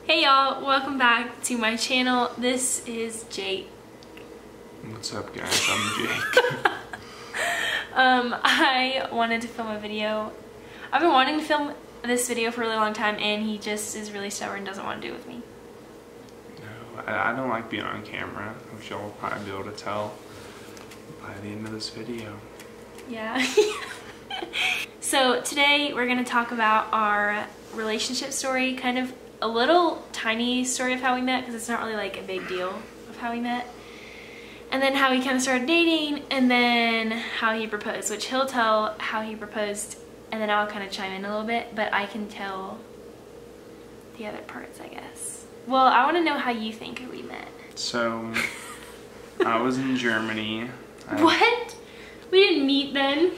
Hey y'all, welcome back to my channel. This is Jake. What's up guys, I'm Jake. I wanted to film a video. I've been wanting to film this video for a really long time and he just is really stubborn and doesn't want to do it with me. No, I don't like being on camera, which y'all will probably be able to tell by the end of this video. Yeah. So today we're going to talk about our relationship story, kind of a little tiny story of how we met because it's not really like a big deal of how we met. And then how we kind of started dating, and then how he proposed, which he'll tell how he proposed, and then I'll kind of chime in a little bit, but I can tell the other parts, I guess. Well, I want to know how you think we met. So, I was in Germany. What? We didn't meet then?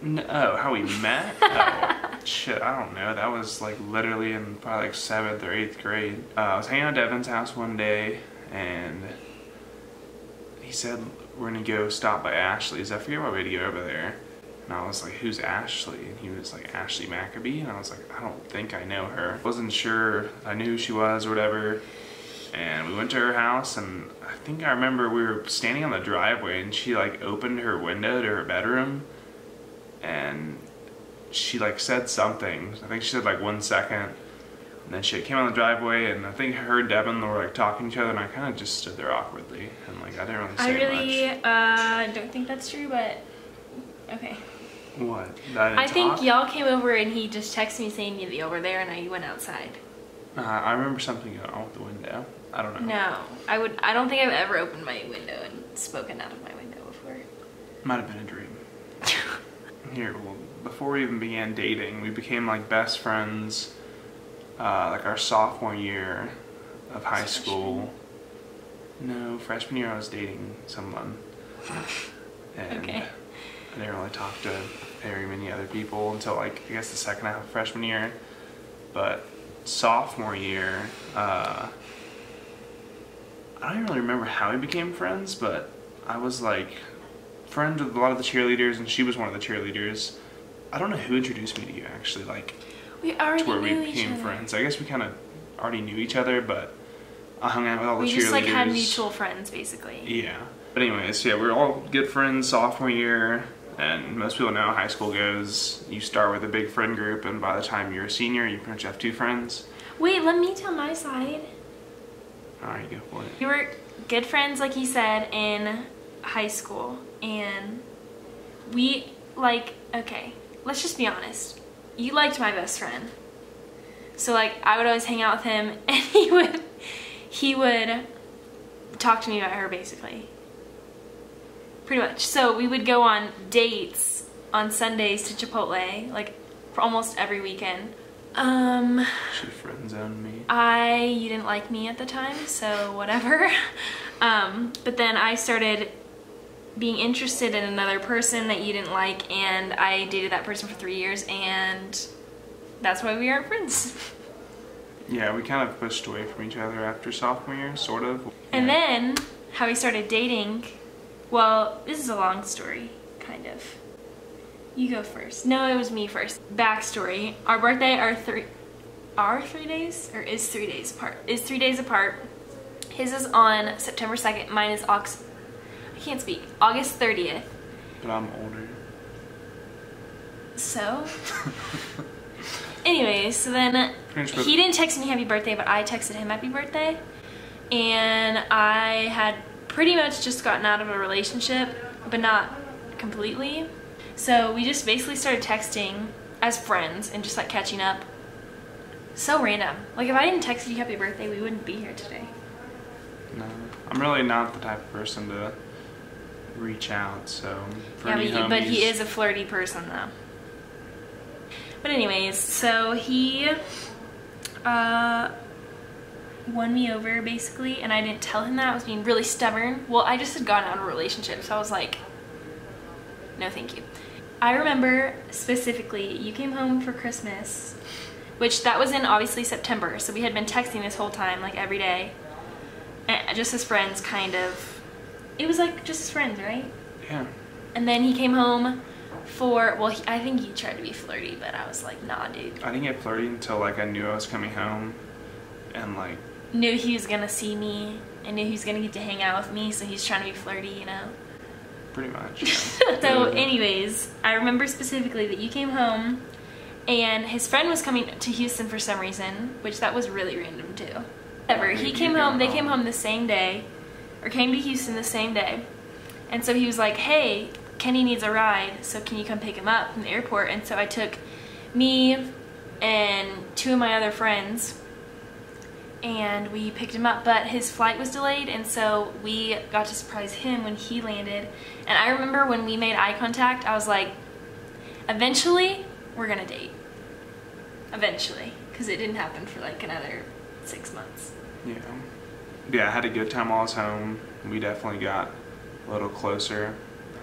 No, how we met? Oh, shit, I don't know. That was like literally in probably like 7th or 8th grade. I was hanging out at Devin's house one day, and he said, we're gonna go stop by Ashley's. I forget why we had to go over there. And I was like, who's Ashley? And he was like, Ashley Maccabee? And I was like, I don't think I know her. Wasn't sure I knew who she was or whatever. And we went to her house, and I think I remember we were standing on the driveway, and she like opened her window to her bedroom, and she like said something. I think she said like 1 second. And then she came on the driveway, and I think her and Devin were like talking to each other, and I kind of just stood there awkwardly, and like I didn't really say much. I really don't think that's true, but okay. What? I think y'all came over and he just texted me saying you'd be over there, and I went outside. I remember something going on with the window. I don't know. No, I don't think I've ever opened my window and spoken out of my window before. Might have been a dream. Here, well, before we even began dating, we became like best friends. Like our sophomore year of high school. No, freshman year I was dating someone. And okay. I didn't really talk to very many other people until like, I guess the second half of freshman year. But sophomore year, I don't even really remember how we became friends, but I was like friends with a lot of the cheerleaders, and she was one of the cheerleaders. I don't know who introduced me to you actually, like we already to where knew we became friends. I guess we kind of already knew each other, but I hung out with all the cheerleaders. We just like had mutual friends, basically. Yeah. But anyways, yeah, we were all good friends sophomore year, and most people know how high school goes. You start with a big friend group, and by the time you're a senior, you pretty much have 2 friends. Wait, let me tell my side. Alright, go for it. We were good friends, like he said, in high school, and we, like, okay, let's just be honest. You liked my best friend. So like I would always hang out with him, and he would talk to me about her basically. Pretty much. So we would go on dates on Sundays to Chipotle, like for almost every weekend. She friend zoned me. You didn't like me at the time, so whatever. But then I started being interested in another person that you didn't like, and I dated that person for 3 years, and that's why we aren't friends. Yeah, we kind of pushed away from each other after sophomore year, sort of. And then how we started dating, well, this is a long story, kind of. You go first. No, it was me first. Backstory. Our birthday are 3 days? Or is 3 days apart? Is 3 days apart. His is on September 2nd. Mine is I can't speak. August 30th. But I'm older. So? Anyways, so then he didn't text me happy birthday, but I texted him happy birthday. And I had pretty much just gotten out of a relationship, but not completely. So we just basically started texting as friends and just like catching up. So random. Like if I didn't text you happy birthday, we wouldn't be here today. No, I'm really not the type of person to reach out, so for yeah, but he is a flirty person though. But anyways, so he won me over basically, and I didn't tell him that. I was being really stubborn. Well, I just had gotten out of a relationship, so I was like, no thank you. I remember specifically, you came home for Christmas, which that was in obviously September, so we had been texting this whole time, like every day. And just as friends, kind of. It was like just as friends, right? Yeah. And then he came home for, well, I think he tried to be flirty, but I was like, nah, dude. I didn't get flirty until like I knew I was coming home. and like knew he was gonna see me and knew he was gonna get to hang out with me, so he's trying to be flirty, you know? pretty much. Yeah. So anyways, I remember specifically that you came home and his friend was coming to Houston for some reason, which that was really random too. Whatever, he came home, they came home the same day, or came to Houston the same day. And so he was like, hey, Kenny needs a ride, so can you come pick him up from the airport? And so I took me and 2 of my other friends and we picked him up, but his flight was delayed, and so we got to surprise him when he landed. And I remember when we made eye contact, I was like, eventually we're gonna date. Eventually, because it didn't happen for like another 6 months. Yeah. Yeah, I had a good time while I was home. We definitely got a little closer.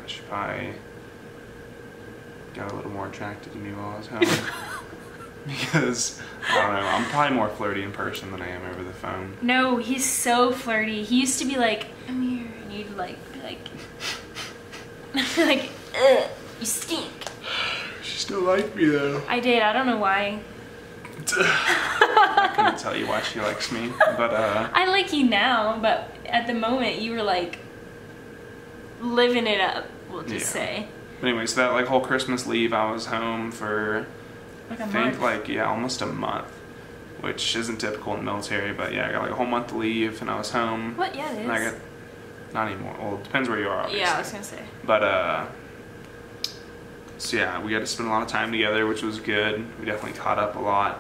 She probably got a little more attracted to me while I was home. Because, I don't know, I'm probably more flirty in person than I am over the phone. No, he's so flirty. He used to be like, come here, and you'd like, be like, like, ugh, you stink. She still liked me though. I did, I don't know why. I couldn't tell you why she likes me, but I like you now, but at the moment you were like, living it up, we'll just say. But anyway, so that like whole Christmas leave, I was home for Like a I think month. like almost a month, which isn't typical in the military. But yeah, I got like a whole month to leave, and I was home. What? Yeah, it is. And I got not anymore. Well, it depends where you are, obviously. Yeah, I was gonna say. But so yeah, we got to spend a lot of time together, which was good. We definitely caught up a lot.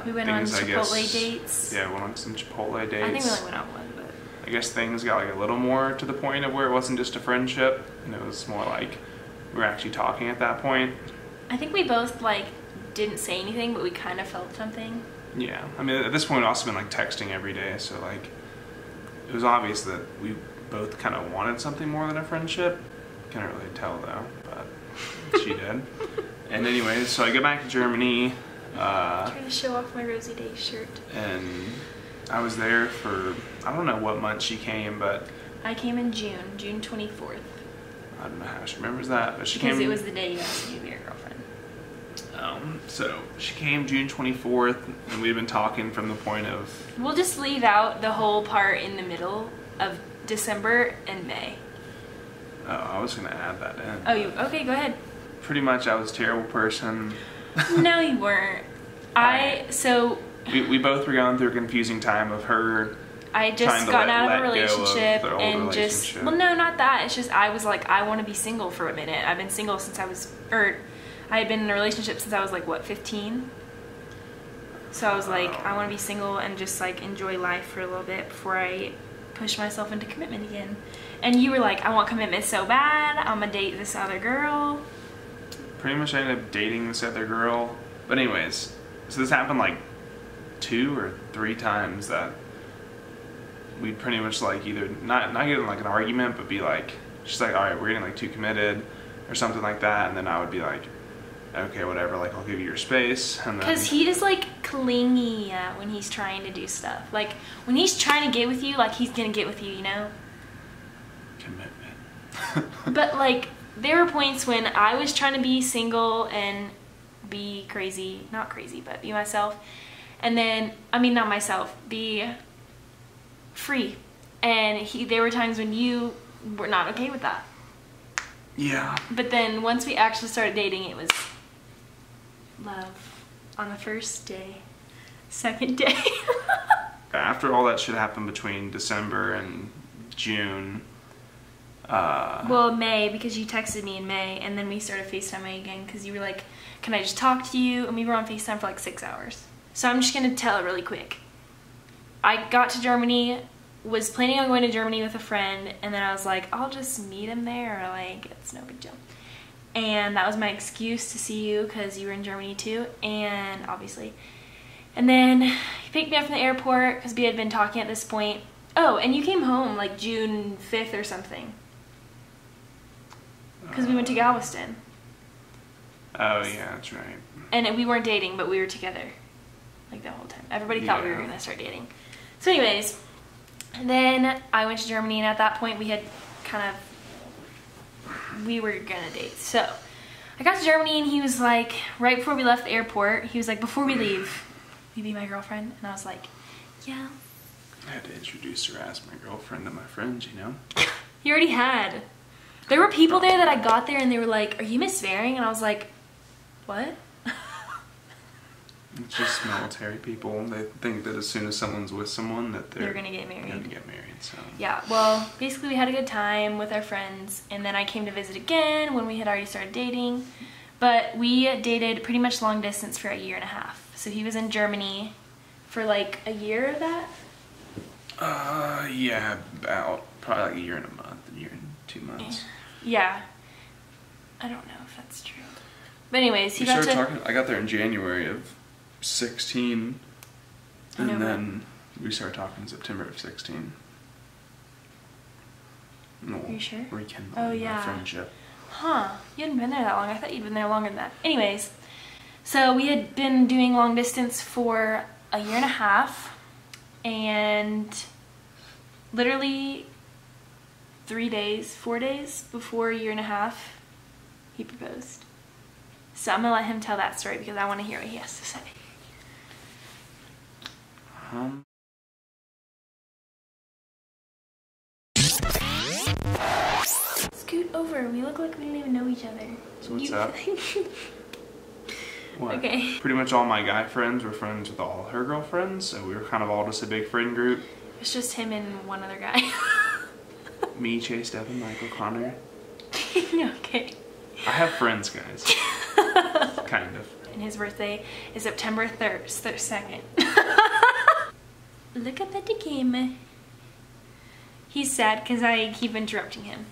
We went on Chipotle dates. Yeah, we went on some Chipotle dates. I think we only went on one, but I guess things got like a little more to the point of where it wasn't just a friendship, and it was more like we were actually talking at that point. I think we both like didn't say anything, but we kind of felt something. Yeah, I mean at this point we'd also been like texting every day, so like it was obvious that we both kind of wanted something more than a friendship. Couldn't really tell though, but she did. And anyway, so I get back to Germany. Trying to show off my Rosie Day shirt. And I was there for, I don't know what month she came, but I came in June 24th. I don't know how she remembers that, but she Because came. it was the day you asked me to be your girlfriend. So she came June 24th, and we'd been talking from the point of. We'll just leave out the whole part in the middle of December and May. Oh, I was gonna add that in. Oh, you okay? Go ahead. Pretty much, I was a terrible person. No, you weren't. We both were going through a confusing time of her. I had just gotten out of a relationship the old and just, well, no, not that. It's just I was like, I want to be single for a minute. I've been single since I had been in a relationship since I was like, what, 15? So I was like, I want to be single and just like enjoy life for a little bit before I push myself into commitment again. And you were like, I want commitment so bad. I'm gonna date this other girl. Pretty much I ended up dating this other girl. But anyways, so this happened like 2 or 3 times that we'd pretty much like either not get in like an argument, but be like, she's like, all right, we're getting like too committed or something like that, and then I would be like, okay, whatever, like I'll give you your space. And then because he is like clingy when he's trying to do stuff. Like when he's trying to get with you, like he's gonna get with you, you know? Commitment. But like there were points when I was trying to be single and be crazy, not crazy, but be myself. And then, I mean, not myself, be free. And there were times when you were not okay with that. Yeah. But then once we actually started dating, it was love on the first day, second day. After all that shit happened between December and June. Well, May, because you texted me in May, and then we started FaceTiming again because you were like, can I just talk to you? And we were on FaceTime for like 6 hours. So I'm just going to tell it really quick. I got to Germany, was planning on going to Germany with a friend, and then I was like, I'll just meet him there, like, it's no big deal. And that was my excuse to see you because you were in Germany too, and obviously. And then he picked me up from the airport because we had been talking at this point. Oh, and you came home like June 5th or something. Because we went to Galveston. Oh yeah, that's right. And we weren't dating, but we were together. Like the whole time. Everybody thought we were going to start dating. So anyways, then I went to Germany, and at that point we had we were going to date. So I got to Germany, and he was like, right before we left the airport, he was like, before we leave, you be my girlfriend? And I was like, yeah. I had to introduce her as my girlfriend to my friends, you know? You already had. There were people there that I got there and they were like, are you Miss Varing? And I was like, what? It's just military people. They think that as soon as someone's with someone that they're gonna get married. So yeah, well, basically we had a good time with our friends, and then I came to visit again when we had already started dating. But we dated pretty much long distance for a year and a half. So he was in Germany for like a year of that. Yeah, about probably like a year and a month, a year and 2 months. Yeah, I don't know if that's true. But anyways, we started talking. I got there in January of 16, and then we started talking in September of 16. No, are you sure? Rekindling our friendship. Huh, you hadn't been there that long. I thought you'd been there longer than that. Anyways, so we had been doing long distance for a year and a half, and literally 4 days before a year and a half, he proposed. So I'm gonna let him tell that story because I want to hear what he has to say. Scoot over. We look like we didn't even know each other. So what's up? What? Okay. Pretty much all my guy friends were friends with all her girlfriends, so we were kind of all just a big friend group. It's just him and one other guy. Me, Chase, Devin, Michael, Connor. Okay. I have friends, guys. Kind of. And his birthday is September 2nd. Look up at the camera. He's sad because I keep interrupting him.